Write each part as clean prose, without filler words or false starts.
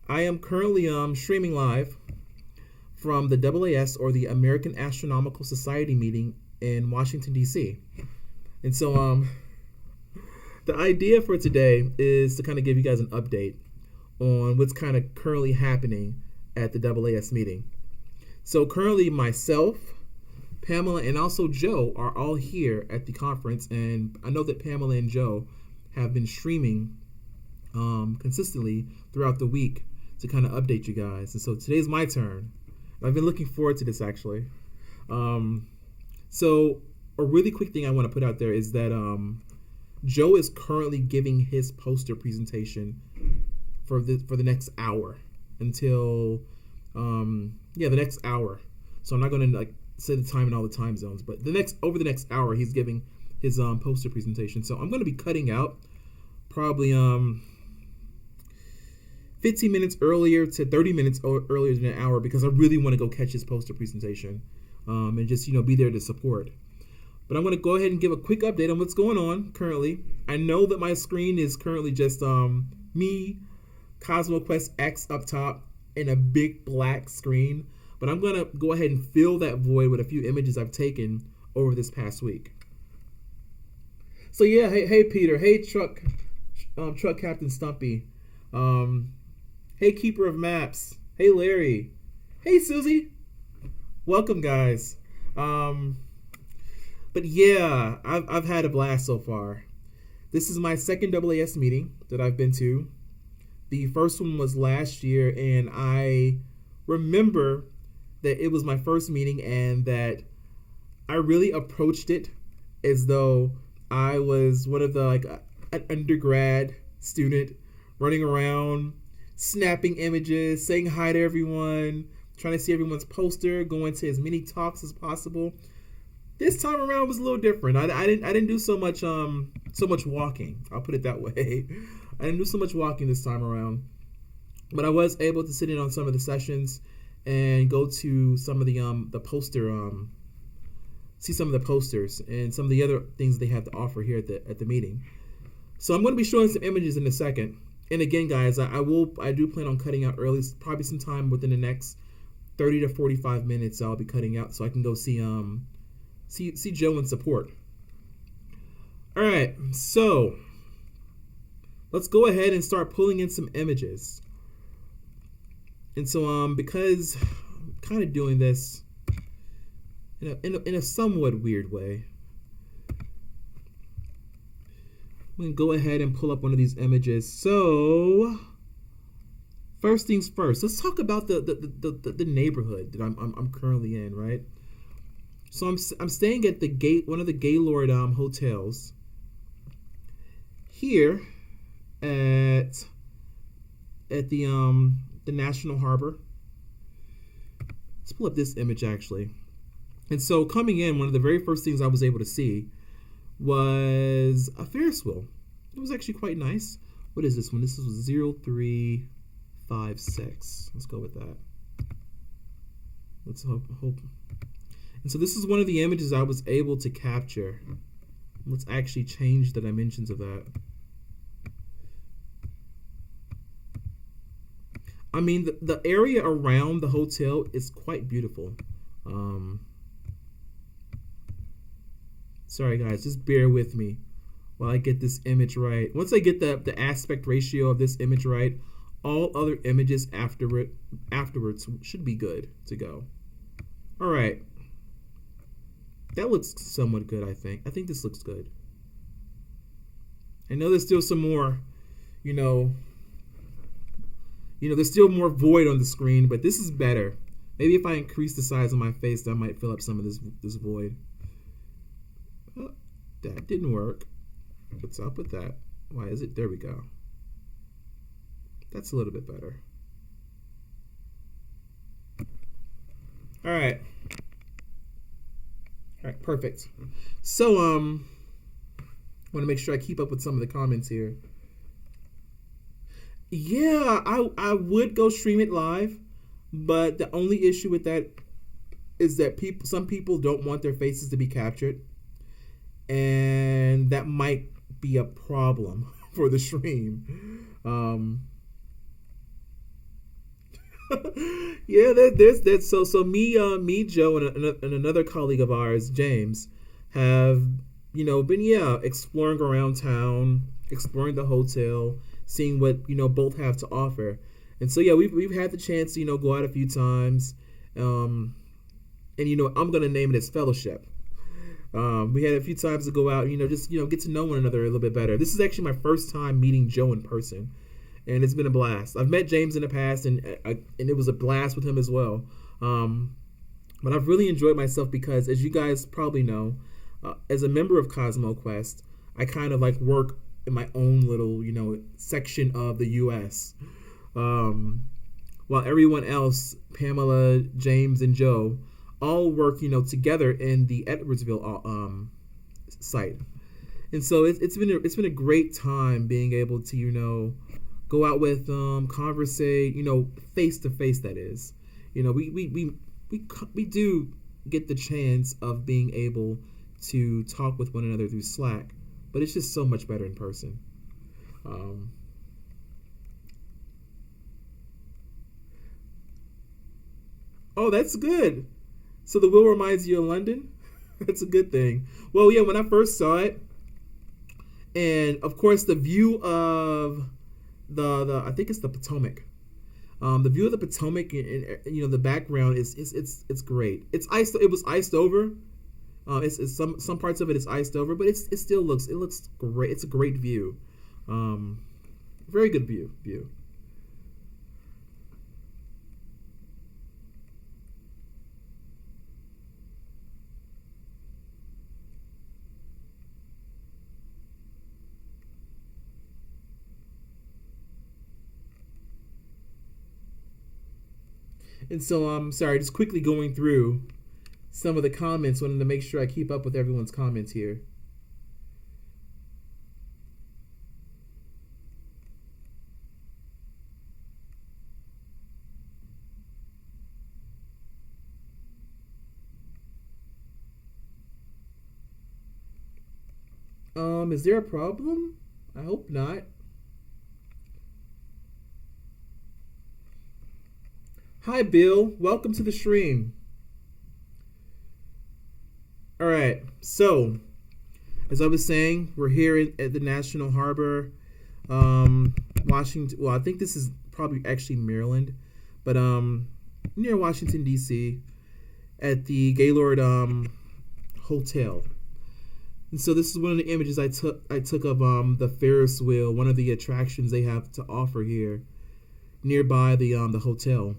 I am currently streaming live from the AAS, or the American Astronomical Society meeting in Washington D.C. And so the idea for today is to kind of give you guys an update on what's kind of currently happening at the AAS meeting. So currently myself, Pamela, and also Joe are all here at the conference, and I know that Pamela and Joe have been streaming consistently throughout the week to kind of update you guys. And so today's my turn. I've been looking forward to this, actually. So a really quick thing I want to put out there is that Joe is currently giving his poster presentation for the next hour until the next hour. So I'm not going to say the time and all the time zones, but over the next hour he's giving his poster presentation. So I'm going to be cutting out probably 15 minutes earlier to 30 minutes earlier than an hour, because I really want to go catch his poster presentation and just be there to support. But I'm going to go ahead and give a quick update on what's going on currently. I know that my screen is currently just me, CosmoQuest X up top, and a big black screen. But I'm going to go ahead and fill that void with a few images I've taken over this past week. So yeah, hey Peter, hey Truck Captain Stumpy, hey Keeper of Maps, hey Larry, hey Susie, welcome guys. But yeah, I've had a blast so far. This is my second AAS meeting that I've been to. The first one was last year, and I remember that it was my first meeting and that I really approached it as though I was one of the an undergrad student running around, snapping images, saying hi to everyone, trying to see everyone's poster, going to as many talks as possible. This time around was a little different. I didn't do so much walking. I'll put it that way. I didn't do so much walking this time around, but I was able to sit in on some of the sessions and go to some of the poster, see some of the posters and some of the other things they have to offer here at the meeting. So I'm going to be showing some images in a second. And again, guys, I do plan on cutting out early, probably sometime within the next 30 to 45 minutes. I'll be cutting out so I can go see Joe and support. All right, so let's go ahead and start pulling in some images. And so because I'm kind of doing this in a somewhat weird way, I'm going to go ahead and pull up one of these images. So first things first, let's talk about the neighborhood that I'm currently in, right? So I'm staying at one of the Gaylord hotels here at the National Harbor. Let's pull up this image actually. And so coming in, one of the very first things I was able to see was a Ferris wheel. It was actually quite nice. What is this one? This is 0356. Let's go with that. Let's hope. And so this is one of the images I was able to capture. Let's actually change the dimensions of that. I mean, the area around the hotel is quite beautiful. Sorry guys, just bear with me while I get this image right. Once I get the aspect ratio of this image right, all other images afterwards should be good to go. All right. That looks somewhat good, I think. I think this looks good. I know there's still some more, there's still more void on the screen, but this is better. Maybe if I increase the size of my face, that might fill up some of this void. Oh, that didn't work. What's up with that? Why is it? There we go. That's a little bit better. All right. All right, perfect. So, I want to make sure I keep up with some of the comments here. Yeah, I would go stream it live, but the only issue with that is that some people don't want their faces to be captured, and that might be a problem for the stream. Yeah, there's that. So me, Joe, and another colleague of ours, James, have been exploring around town, exploring the hotel, seeing what both have to offer, and so yeah, we've had the chance to go out a few times, um, and I'm gonna name it as fellowship. We had a few times to go out, just get to know one another a little bit better. This is actually my first time meeting Joe in person, and it's been a blast. I've met James in the past, and it was a blast with him as well. Um, but I've really enjoyed myself because, as you guys probably know, as a member of CosmoQuest, I kind of like work in my own little section of the U.S. Um, while everyone else, Pamela, James, and Joe, all work together in the Edwardsville site. And so it's been a great time being able to go out with them, conversate, face to face. That is, we do get the chance of being able to talk with one another through Slack, but it's just so much better in person. Um, oh, that's good. So the wheel reminds you of London. That's a good thing. Well, yeah, when I first saw it, and of course the view of the I think it's the Potomac. The view of the Potomac and the background is great. It's iced. It was iced over. It's some parts of it is iced over, but it still looks great. It's a great view. Um, Very good view. And so I'm sorry, just quickly going through some of the comments. Wanted to make sure I keep up with everyone's comments here. Is there a problem? I hope not. Hi, Bill. Welcome to the stream. All right. So, as I was saying, we're here at the National Harbor, Washington. Well, I think this is probably actually Maryland, but near Washington D.C. at the Gaylord Hotel. And so this is one of the images I took of the Ferris wheel, one of the attractions they have to offer here nearby the hotel.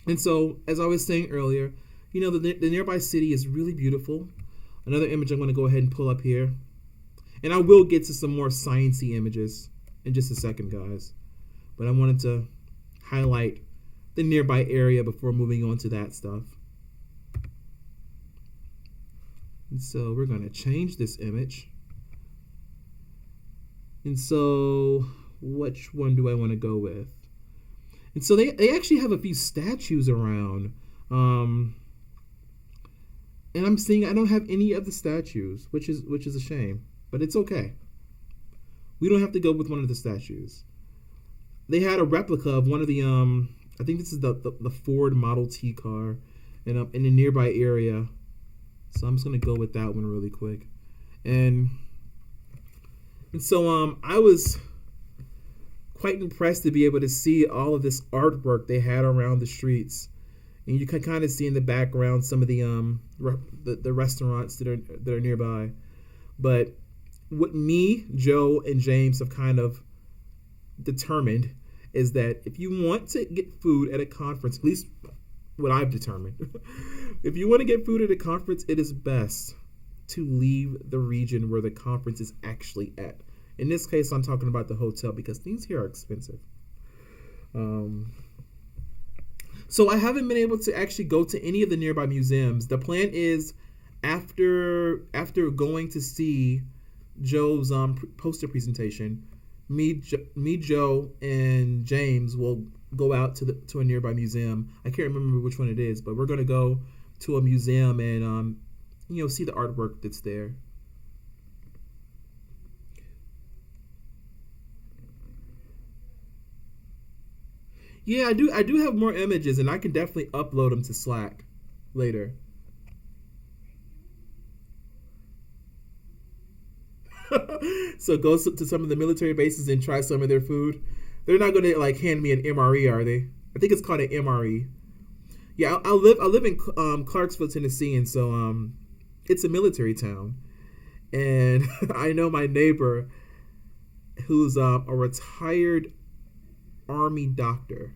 And so, as I was saying earlier, the nearby city is really beautiful. Another image I'm going to go ahead and pull up here. And I will get to some more sciencey images in just a second, guys. But I wanted to highlight the nearby area before moving on to that stuff. And so we're going to change this image. And so which one do I want to go with? And so they actually have a few statues around. And I'm seeing I don't have any of the statues, which is a shame. But it's okay. We don't have to go with one of the statues. They had a replica of one of the I think this is the Ford Model T car in a nearby area. So I'm just gonna go with that one really quick. And so I was quite impressed to be able to see all of this artwork they had around the streets, and you can kind of see in the background some of the restaurants that are nearby. But what me, Joe, and James have kind of determined is that if you want to get food at a conference, at least what I've determined, if you want to get food at a conference, it is best to leave the region where the conference is actually at. In this case, I'm talking about the hotel because things here are expensive. So I haven't been able to actually go to any of the nearby museums. The plan is after going to see Joe's poster presentation, me, Joe, and James will go out to a nearby museum. I can't remember which one it is, but we're gonna go to a museum and see the artwork that's there. Yeah, I do have more images, and I can definitely upload them to Slack later. So go to some of the military bases and try some of their food. They're not going to like hand me an MRE, are they? I think it's called an MRE. Yeah, I live in Clarksville, Tennessee, and so it's a military town, and I know my neighbor who's a retired army doctor.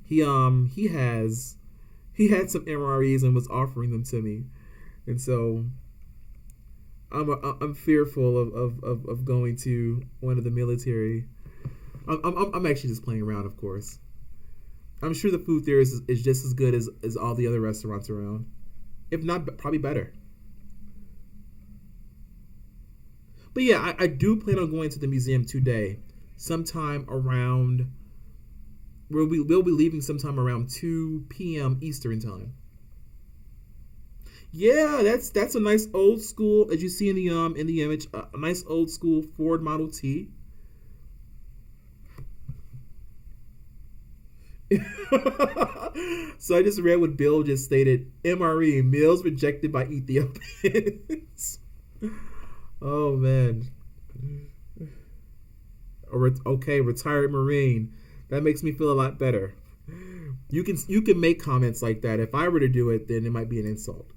He had some MREs and was offering them to me, and so I'm fearful of going to one of the military. I'm actually just playing around, of course. I'm sure the food there is just as good as all the other restaurants around, if not probably better. But yeah, I do plan on going to the museum today, sometime around. We'll be leaving sometime around 2 p.m. Eastern time. Yeah, that's a nice old school, as you see in the image, a nice old school Ford Model T. So I just read what Bill just stated: MRE, meals rejected by Ethiopians. Oh man. Okay, retired Marine. That makes me feel a lot better. You can make comments like that. If I were to do it, then it might be an insult.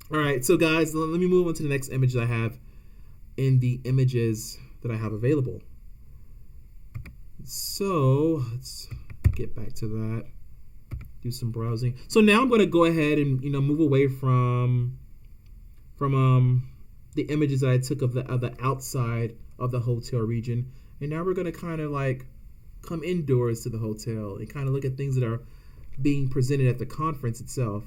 All right, so guys, let me move on to the next image that I have in the images that I have available. So let's get back to that. Do some browsing. So now I'm going to go ahead and move away from the images that I took of the outside of the hotel region, and now we're going to kind of like come indoors to the hotel and kind of look at things that are being presented at the conference itself.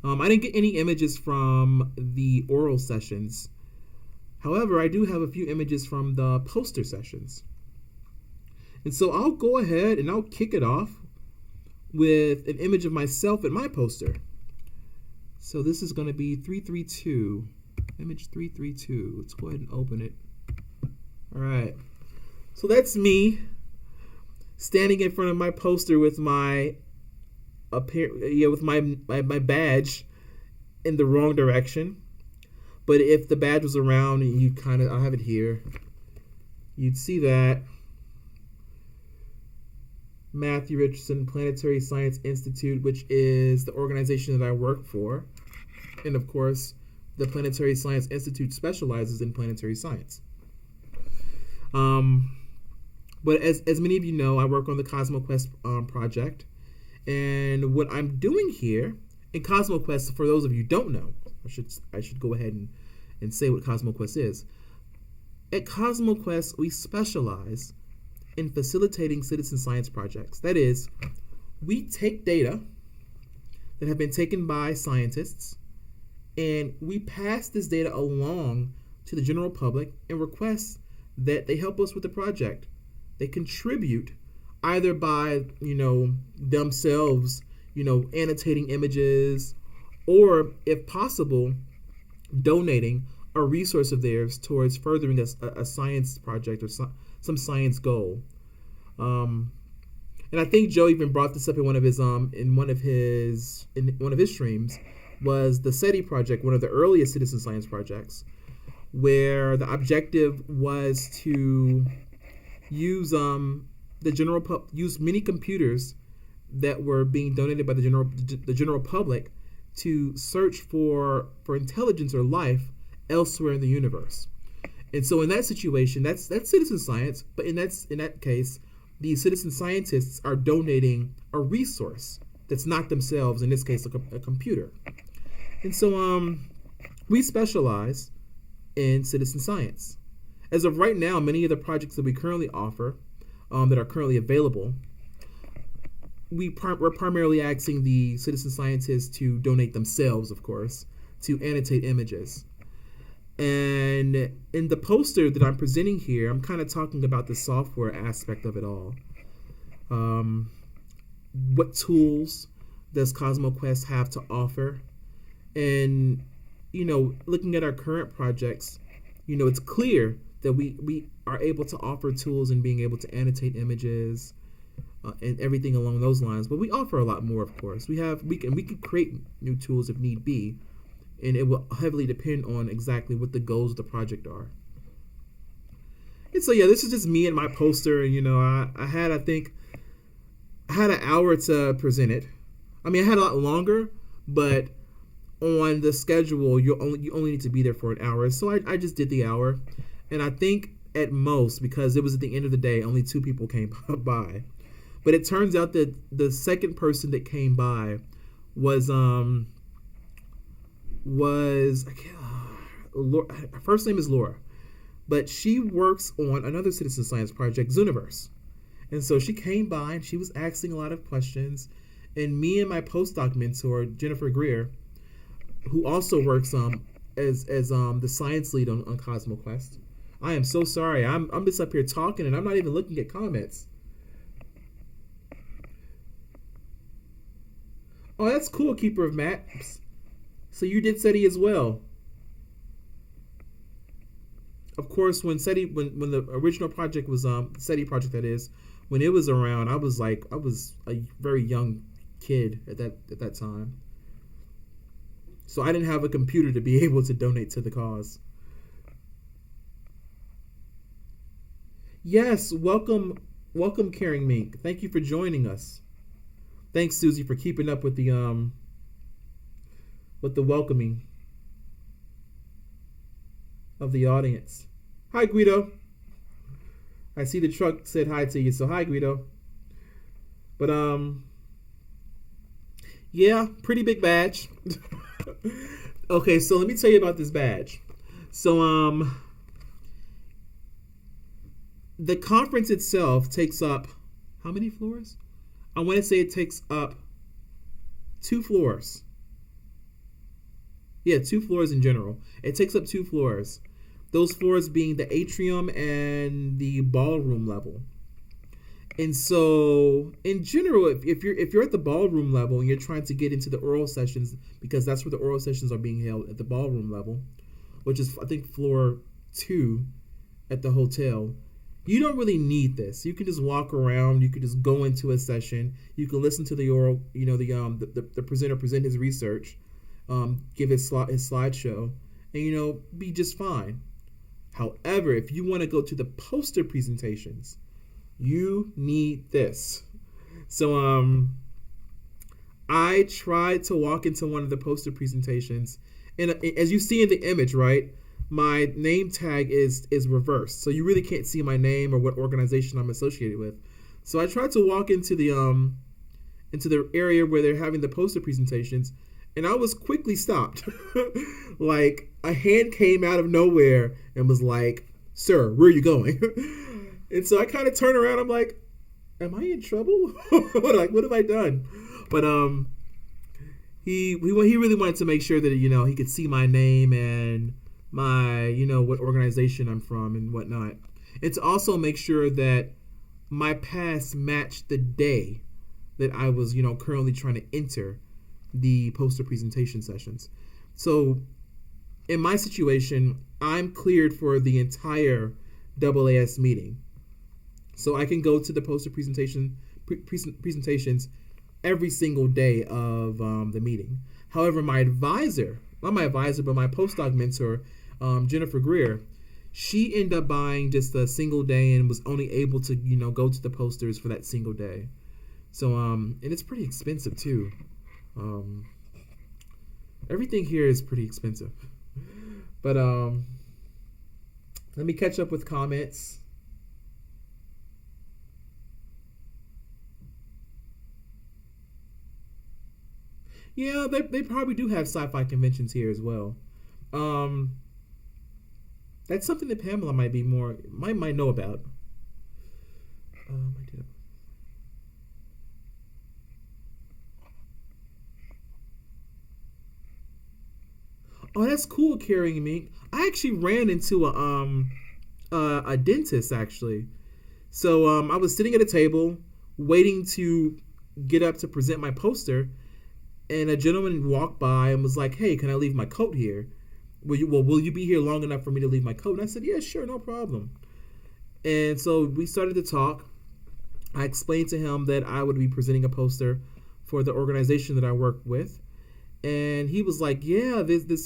I didn't get any images from the oral sessions. However, I do have a few images from the poster sessions. And so I'll go ahead and I'll kick it off with an image of myself and my poster. So this is going to be 332, image 332. Let's go ahead and open it. All right. So that's me standing in front of my poster with my my badge in the wrong direction. But if the badge was around, I'll have it here. You'd see that. Matthew Richardson Planetary Science Institute, which is the organization that I work for. And of course, the Planetary Science Institute specializes in planetary science. But as many of you know, I work on the CosmoQuest project. And what I'm doing here in CosmoQuest, for those of you who don't know, I should go ahead and say what CosmoQuest is. At CosmoQuest, we specialize in facilitating citizen science projects. That is, we take data that have been taken by scientists and we pass this data along to the general public and request that they help us with the project. They contribute either by, themselves, annotating images, or if possible, donating a resource of theirs towards furthering a science project or some science goal. And I think Joe even brought this up in one of his streams, was the SETI project, one of the earliest citizen science projects, where the objective was to use use many computers that were being donated by the general public to search for intelligence or life elsewhere in the universe. And so in that situation, that's citizen science, but in that case, the citizen scientists are donating a resource that's not themselves, in this case, a computer. And so we specialize in citizen science. As of right now, many of the projects that we currently offer, that are currently available, we're primarily asking the citizen scientists to donate themselves, of course, to annotate images. And in the poster that I'm presenting here, I'm kind of talking about the software aspect of it all. What tools does CosmoQuest have to offer? And, looking at our current projects, it's clear that we are able to offer tools in being able to annotate images and everything along those lines. But we offer a lot more, of course. We can create new tools if need be, and it will heavily depend on exactly what the goals of the project are. And so yeah, this is just me and my poster. And I had an hour to present it. I mean, I had a lot longer, but on the schedule, you only need to be there for an hour. So I just did the hour, and I think at most, because it was at the end of the day, only 2 people came by. But it turns out that the second person that came by was Laura, her first name is Laura, but she works on another citizen science project, Zooniverse. And so she came by and she was asking a lot of questions. And me and my postdoc mentor, Jennifer Greer, who also works as the science lead on CosmoQuest. I am so sorry. I'm just up here talking and I'm not even looking at comments. Oh, that's cool, Keeper of Maps. So you did SETI as well. Of course, when the original project was SETI project, that is, when it was around, I was a very young kid at that time. So I didn't have a computer to be able to donate to the cause. Yes, welcome, Caring Mink. Thank you for joining us. Thanks, Susie, for keeping up with the welcoming of the audience. Hi, Guido. I see the truck said hi to you, so hi, Guido. But yeah, pretty big badge. Okay, so let me tell you about this badge. So the conference itself takes up how many floors? I want to say it takes up 2 floors. Yeah, 2 floors in general. It takes up 2 floors. Those floors being the atrium and the ballroom level. And so, in general, if you're at the ballroom level and you're trying to get into the oral sessions, because that's where the oral sessions are being held, at the ballroom level, which is I think floor 2 at the hotel. You don't really need this. You can just walk around. You can just go into a session. You can listen to the oral, the presenter present his research, give his slideshow, and be just fine. However, if you want to go to the poster presentations, you need this. So I tried to walk into one of the poster presentations, and as you see in the image, right? My name tag is reversed, so you really can't see my name or what organization I'm associated with. So I tried to walk into the area where they're having the poster presentations, and I was quickly stopped. Like a hand came out of nowhere and was like, "Sir, where are you going?" And so I kind of turned around. I'm like, "Am I in trouble? What have I done?" But he really wanted to make sure that he could see my name and my what organization I'm from and whatnot, and to also make sure that my pass matched the day that I was currently trying to enter the poster presentation sessions. So in my situation, I'm cleared for the entire AAS meeting, so I can go to the poster presentations every single day of the meeting. However, my advisor, not my advisor, but my postdoc mentor, Jennifer Greer, she ended up buying just a single day and was only able to go to the posters for that single day. So and it's pretty expensive too. Everything here is pretty expensive. But let me catch up with comments. Yeah, they probably do have sci-fi conventions here as well. That's something that Pamela might know about. Oh, that's cool, Carrying Me. I actually ran into a dentist actually. So I was sitting at a table waiting to get up to present my poster, and a gentleman walked by and was like, "Hey, can I leave my coat here?" will you be here long enough for me to leave my coat? And I said, yeah, sure, no problem. And so we started to talk. I explained to him that I would be presenting a poster for the organization that I work with, and he was like, yeah, this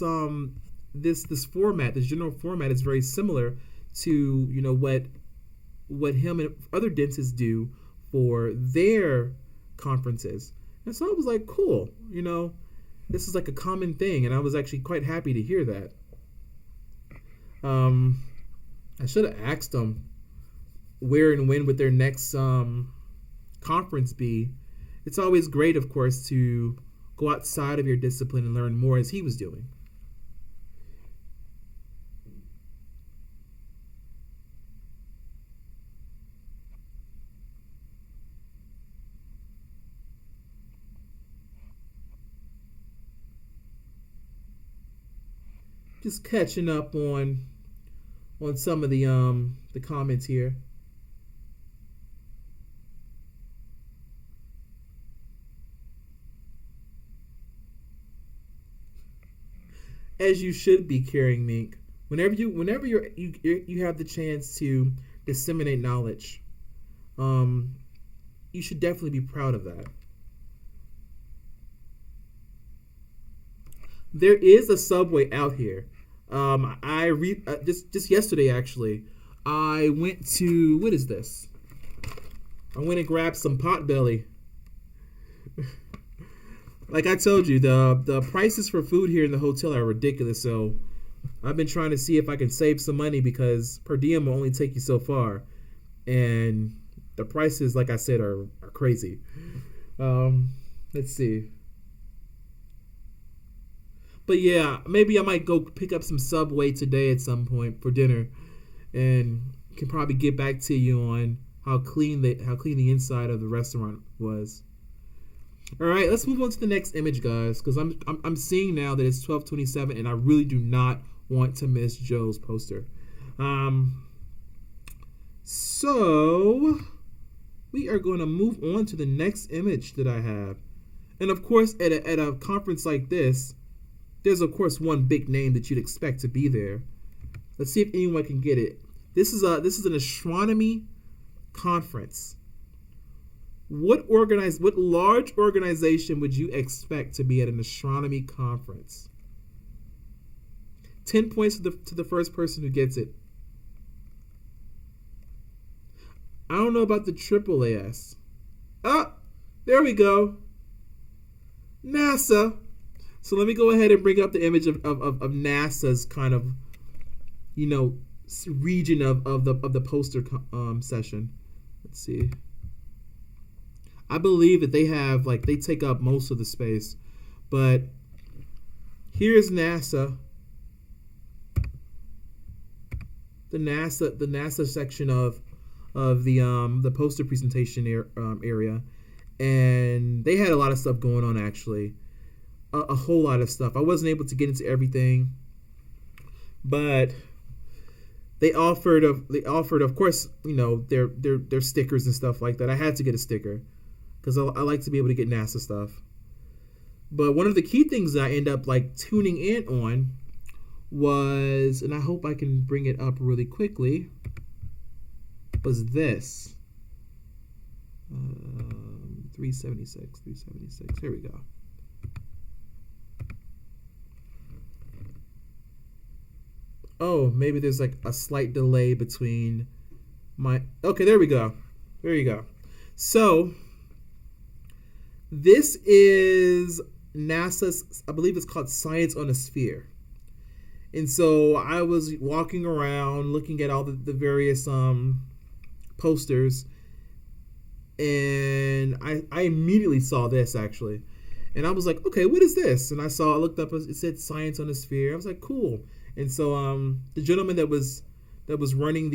format, this general format is very similar to what him and other dentists do for their conferences. And so I was like, cool, this is like a common thing, and I was actually quite happy to hear that. I should have asked them where and when would their next conference be. It's always great, of course, to go outside of your discipline and learn more, as he was doing. Just catching up on some of the comments here. As you should be, carrying Mink. Whenever you have the chance to disseminate knowledge, you should definitely be proud of that. There is a subway out here. Just yesterday actually, I went to, what is this? I went and grabbed some Potbelly. Like I told you, the prices for food here in the hotel are ridiculous. So I've been trying to see if I can save some money, because per diem will only take you so far, and the prices, like I said, are crazy. Let's see. But yeah, maybe I might go pick up some Subway today at some point for dinner, and can probably get back to you on how clean the inside of the restaurant was. All right, let's move on to the next image, guys, because I'm seeing now that it's 12:27, and I really do not want to miss Joe's poster. So we are going to move on to the next image that I have, and of course, at a conference like this, there's of course one big name that you'd expect to be there. Let's see if anyone can get it. This is an astronomy conference. What large organization would you expect to be at an astronomy conference? 10 points to the first person who gets it. I don't know about the AAAS. Ah, there we go. NASA. So let me go ahead and bring up the image of NASA's kind of, region of the poster session. Let's see. I believe that they take up most of the space, but here's NASA. The NASA section of the poster presentation area, and they had a lot of stuff going on, actually. A whole lot of stuff. I wasn't able to get into everything, but they offered, of course, their stickers and stuff like that. I had to get a sticker because I like to be able to get NASA stuff. But one of the key things that I end up tuning in on was, and I hope I can bring it up really quickly, was this. 376. Here we go. Oh, maybe there's a slight delay between my... Okay, there we go. There you go. So, this is NASA's, I believe it's called Science on a Sphere. And so I was walking around looking at all the various posters, and I immediately saw this, actually. And I was like, okay, what is this? And I looked up, it said Science on a Sphere. I was like, cool. And so the gentleman that was running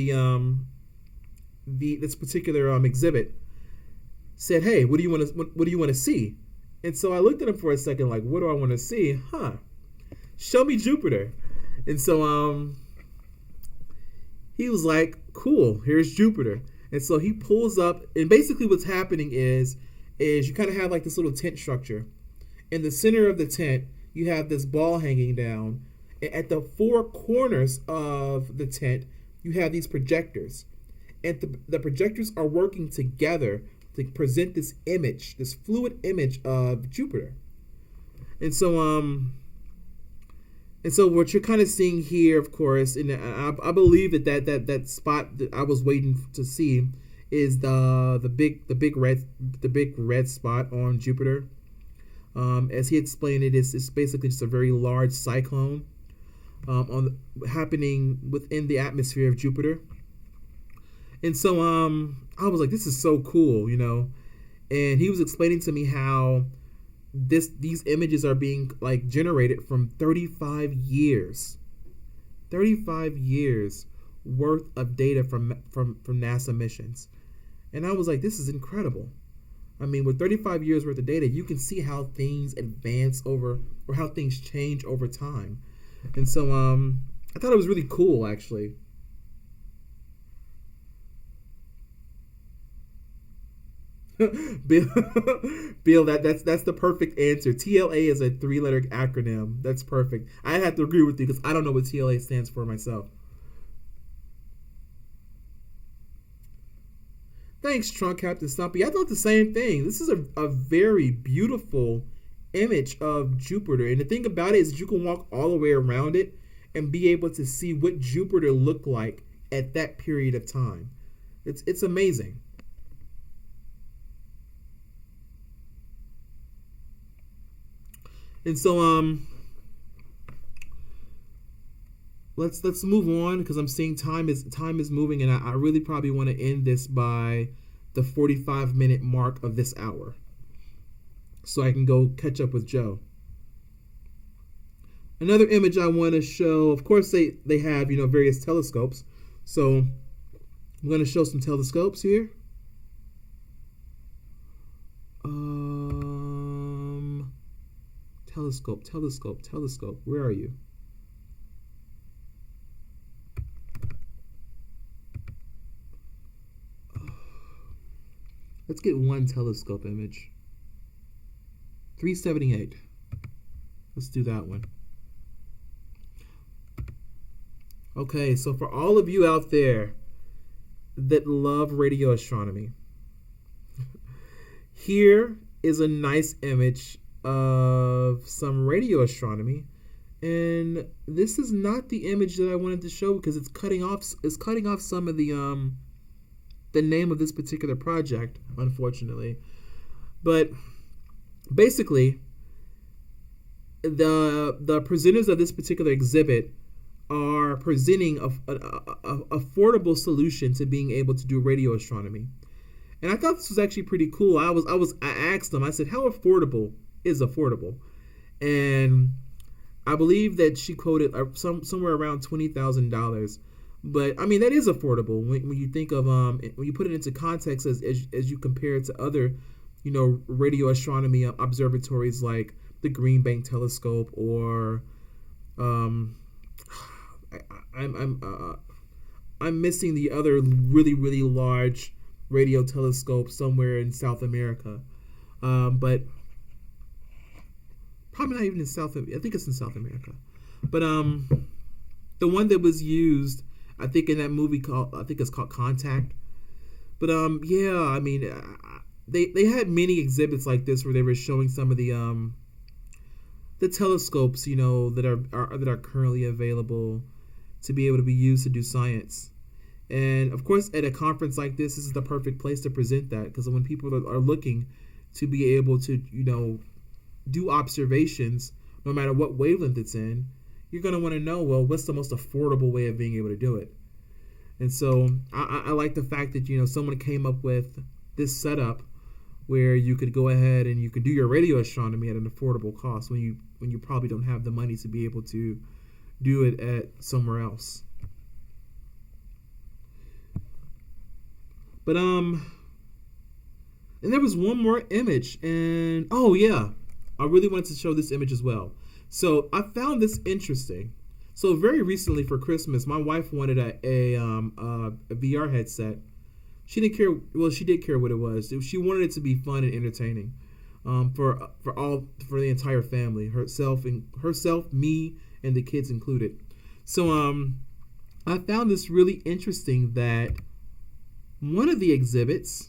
this particular exhibit said, "Hey, what do you want to see?" And so I looked at him for a second, like, what do I want to see? Show me Jupiter. And so he was like, cool, here's Jupiter. And so he pulls up, and basically what's happening is you kind of have this little tent structure. In the center of the tent, you have this ball hanging down. At the four corners of the tent, you have these projectors, and the projectors are working together to present this image, this fluid image of Jupiter. And so, what you're kind of seeing here, of course, and I believe that spot that I was waiting to see is the big red spot on Jupiter. As he explained it, it's basically just a very large cyclone happening within the atmosphere of Jupiter. And so I was like, this is so cool, you know. And he was explaining to me how these images are being like generated from 35 years worth of data from NASA missions. And I was like, this is incredible. I mean, with 35 years worth of data, you can see how things advance over, or how things change over time. And so I thought it was really cool, actually. Bill, that's the perfect answer. TLA is a 3-letter acronym. That's perfect. I have to agree with you because I don't know what TLA stands for myself. Thanks, Trunk Captain Stumpy. I thought the same thing. This is a very beautiful image of Jupiter. And the thing about it is you can walk all the way around it and be able to see what Jupiter looked like at that period of time. It's amazing. And so let's move on because I'm seeing time is moving, and I really probably want to end this by the 45-minute mark of this hour, so I can go catch up with Joe. Another image I want to show, of course, they have various telescopes, so I'm going to show some telescopes here. Telescope. Where are you? Let's get one telescope image. 378. Let's do that one. Okay, so for all of you out there that love radio astronomy, here is a nice image of some radio astronomy, and this is not the image that I wanted to show because it's cutting off some of the name of this particular project, unfortunately. But basically, the presenters of this particular exhibit are presenting a affordable solution to being able to do radio astronomy. And I thought this was actually pretty cool. I asked them, I said, how affordable is affordable? And I believe that she quoted somewhere around $20,000. But I mean, that is affordable when you think of when you put it into context as you compare it to other radio astronomy observatories like the Green Bank Telescope or I'm missing the other really large radio telescope somewhere in South America, but probably not even in South. I think it's in South America, but the one that was used, I think in that movie it's called Contact. But yeah, I mean, they had many exhibits like this where they were showing some of the telescopes that are currently available to be able to be used to do science. And of course, at a conference like this is the perfect place to present that, because when people are looking to be able to do observations, no matter what wavelength it's in, you're going to want to know, well, what's the most affordable way of being able to do it? And so I like the fact that someone came up with this setup where you could go ahead and you could do your radio astronomy at an affordable cost when you probably don't have the money to be able to do it at somewhere else. But and there was one more image, and oh yeah, I really wanted to show this image as well. So I found this interesting. So very recently for Christmas, my wife wanted a VR headset. She didn't care. Well, she did care what it was. She wanted it to be fun and entertaining, for the entire family. Herself, me, and the kids included. So I found this really interesting that one of the exhibits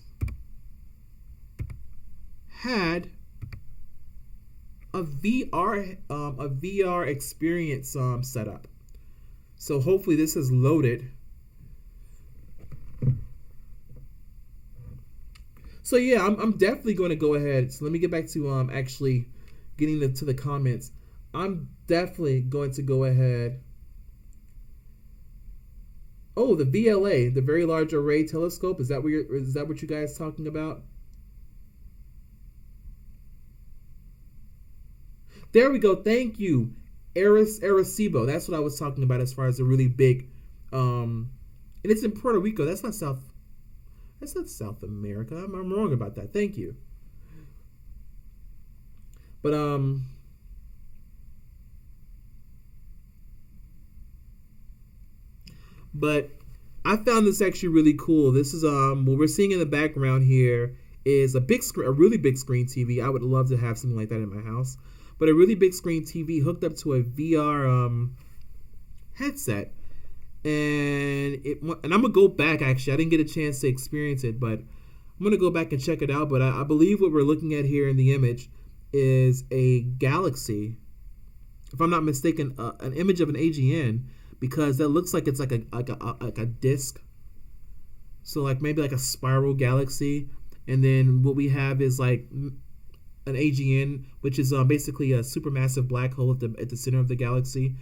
had a VR experience setup. So hopefully this is loaded. So yeah, I'm definitely going to go ahead. So let me get back to actually getting to the comments. I'm definitely going to go ahead. Oh, the VLA, the Very Large Array Telescope. Is that what you guys talking about? There we go. Thank you, Arecibo. That's what I was talking about as far as a really big, and it's in Puerto Rico. That's not South. That's not South America. I'm wrong about that. Thank you. But But I found this actually really cool. This is what we're seeing in the background here is a big screen, a really big screen TV. I would love to have something like that in my house. But a really big screen TV hooked up to a VR headset, and I'm gonna go back. Actually, I didn't get a chance to experience it, but I'm gonna go back and check it out. But I believe what we're looking at here in the image is a galaxy, if I'm not mistaken, an image of an AGN, because that looks like it's like a disc. So like maybe like a spiral galaxy, and then what we have is like an AGN, which is basically a supermassive black hole at the center of the galaxy,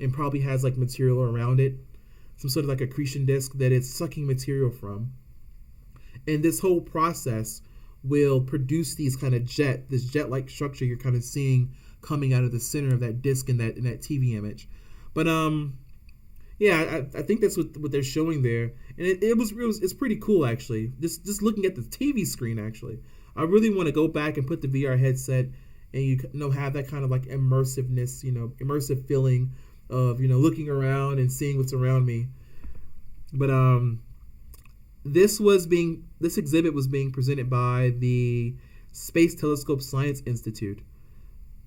and probably has like material around it, some sort of like accretion disk that it's sucking material from. And this whole process will produce these kind of this jet-like structure you're kind of seeing coming out of the center of that disk in that TV image. But yeah, I think that's what they're showing there, and it's pretty cool actually. Just looking at the TV screen actually, I really want to go back and put the VR headset and you know have that kind of like immersiveness, immersive feeling of looking around and seeing what's around me. But this exhibit was being presented by the Space Telescope Science Institute,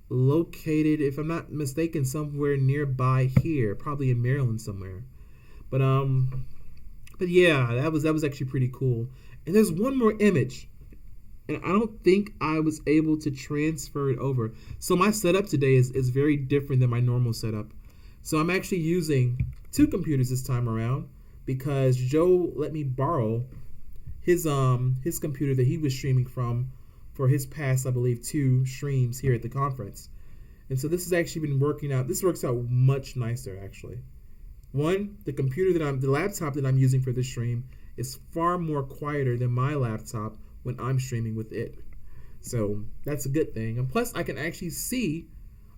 located, if I'm not mistaken, somewhere nearby here, probably in Maryland somewhere. But yeah, that was actually pretty cool. And there's one more image, and I don't think I was able to transfer it over. So my setup today is very different than my normal setup. So I'm actually using two computers this time around because Joe let me borrow his computer that he was streaming from for his past, I believe, 2 streams here at the conference. And so this has actually been working out. This works out much nicer, actually. One, the laptop that I'm using for this stream is far more quieter than my laptop when I'm streaming with it. So that's a good thing. And plus, I can actually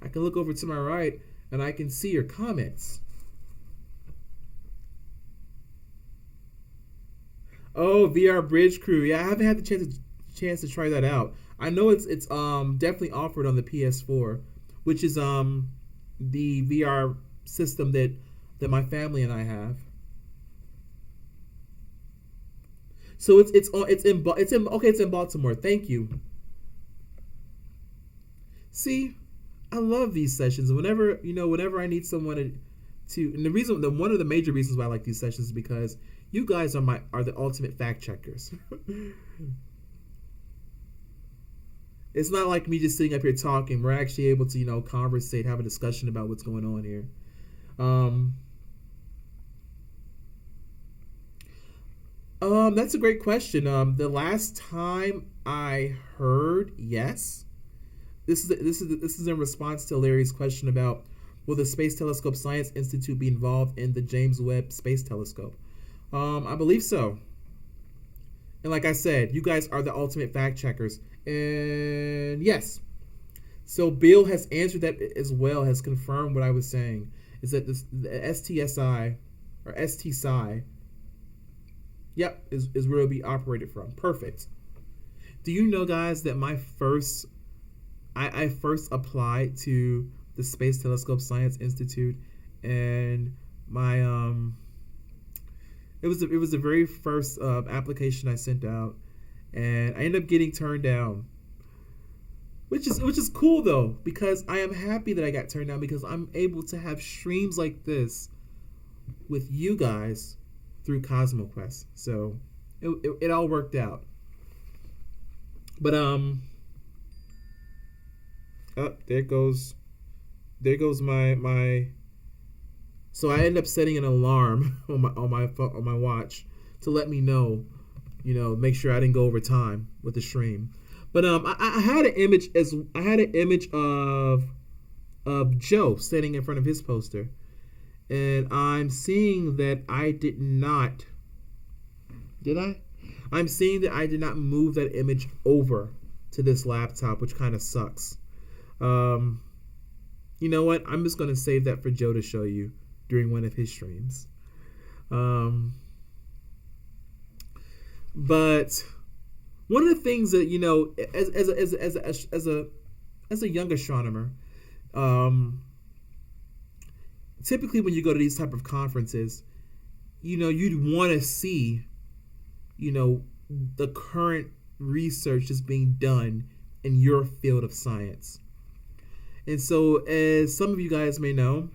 I can look over to my right, and I can see your comments. Oh, VR Bridge Crew. Yeah, I haven't had the chance to try that out. I know it's definitely offered on the PS4, which is the VR system that my family and I have. So it's in Baltimore. Thank you. See, I love these sessions. Whenever I need someone and one of the major reasons why I like these sessions is because you guys are the ultimate fact checkers. It's not like me just sitting up here talking. We're actually able to, conversate, have a discussion about what's going on here. That's a great question. The last time I heard, yes. This is in response to Larry's question about will the Space Telescope Science Institute be involved in the James Webb Space Telescope? I believe so. And like I said, you guys are the ultimate fact checkers. And yes. So Bill has answered that as well, has confirmed what I was saying. Is that the STSI or STSI, yep, is where it'll be operated from. Perfect. Do you know, guys, that I first applied to the Space Telescope Science Institute, and my it was the very first application I sent out, and I ended up getting turned down. which is cool though, because I am happy that I got turned down because I'm able to have streams like this with you guys through CosmoQuest. So it all worked out. But there goes my. So I ended up setting an alarm on my watch to let me know, make sure I didn't go over time with the stream. But I had an image of Joe standing in front of his poster, and I'm seeing that I did not. Did I? I'm seeing that I did not move that image over to this laptop, which kind of sucks. You know what? I'm just gonna save that for Joe to show you during one of his streams. But one of the things that as a young astronomer, typically when you go to these type of conferences, you'd want to see, the current research that's being done in your field of science. And so, as some of you guys may know,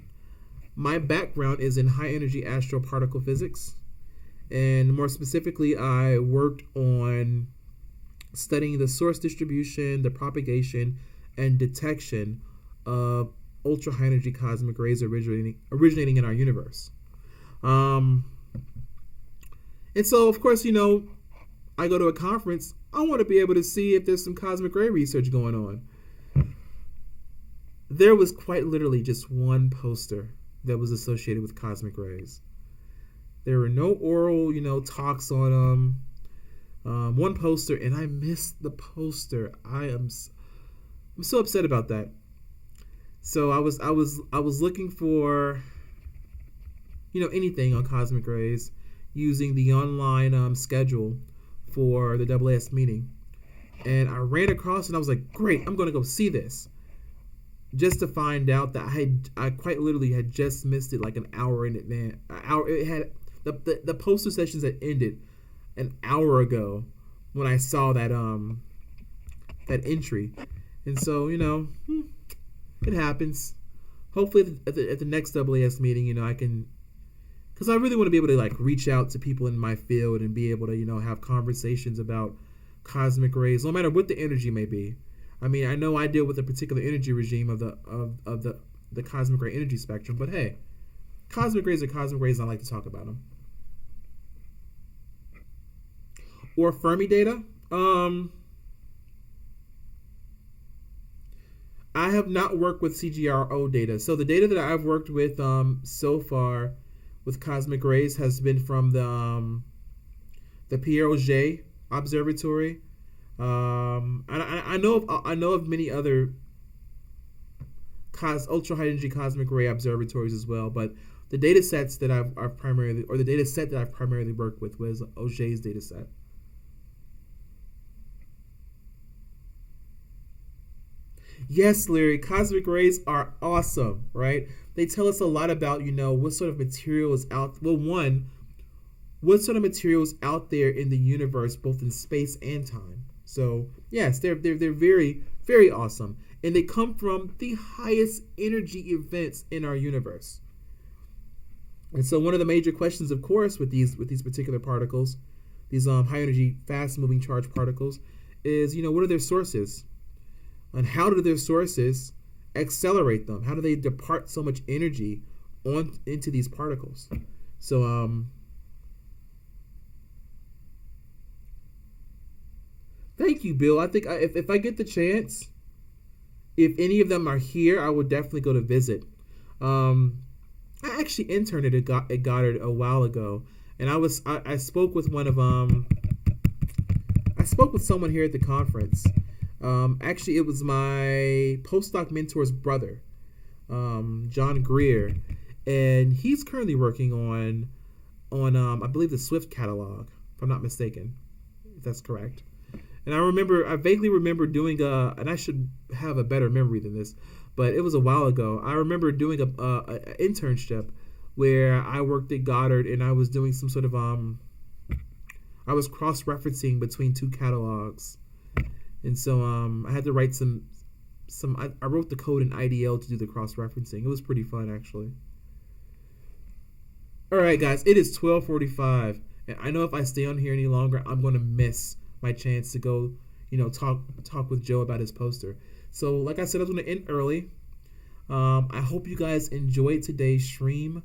my background is in high energy astroparticle physics, and more specifically, I worked on studying the source distribution, the propagation, and detection of ultra high energy cosmic rays originating in our universe. And so, of course, I go to a conference. I want to be able to see if there's some cosmic ray research going on. There was quite literally just one poster that was associated with cosmic rays. There were no oral, talks on them. One poster, and I missed the poster. I'm so upset about that. So I was looking for, anything on cosmic rays using the online schedule for the AAS meeting, and I ran across it, and I was like, great, I'm going to go see this. Just to find out that I quite literally had just missed it like an hour in advance. It had the poster sessions had ended an hour ago when I saw that entry, and so it happens. Hopefully at the next AAS meeting, I can, because I really want to be able to reach out to people in my field and be able to have conversations about cosmic rays, no matter what the energy may be. I mean, I know I deal with a particular energy regime of the cosmic ray energy spectrum, but hey, cosmic rays are cosmic rays, and I like to talk about them. Or Fermi data. I have not worked with CGRO data. So the data that I've worked with so far with cosmic rays has been from the Pierre Auger Observatory. I know of many other ultra high energy cosmic ray observatories as well, but the data sets that I've primarily worked with was Auger's data set. Yes, Larry, cosmic rays are awesome, right? They tell us a lot about, what sort of material is out. Well, one, what sort of material is out there in the universe, both in space and time. So yes, they're very, very awesome, and they come from the highest energy events in our universe. And so one of the major questions, of course, with these particular particles, these high energy, fast moving charged particles, is what are their sources, and how do their sources accelerate them? How do they depart so much energy into these particles? So thank you, Bill. I think if I get the chance, if any of them are here, I would definitely go to visit. I actually interned at Goddard a while ago, and I spoke with one of I spoke with someone here at the conference. Actually, it was my postdoc mentor's brother, John Greer, and he's currently working on I believe the Swift catalog, if I'm not mistaken, if that's correct. And I vaguely remember doing and I should have a better memory than this, but it was a while ago. I remember doing a internship where I worked at Goddard, and I was doing some sort of I was cross-referencing between two catalogs, and so I had to write some I wrote the code in IDL to do the cross-referencing. It was pretty fun, actually. All right, guys, it is 12:45, and I know if I stay on here any longer, I'm going to miss my chance to go, talk with Joe about his poster. So, like I said, I was going to end early. I hope you guys enjoyed today's stream.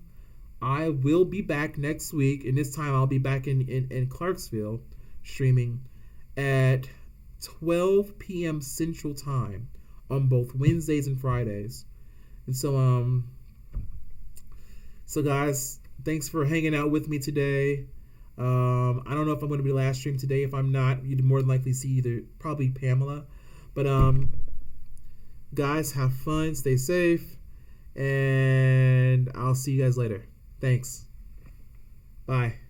I will be back next week, and this time I'll be back in Clarksville streaming at 12 p.m. Central Time on both Wednesdays and Fridays. And so guys, thanks for hanging out with me today. I don't know if I'm going to be last stream today. If I'm not, you'd more than likely see probably Pamela. But guys, have fun, stay safe, and I'll see you guys later. Thanks. Bye.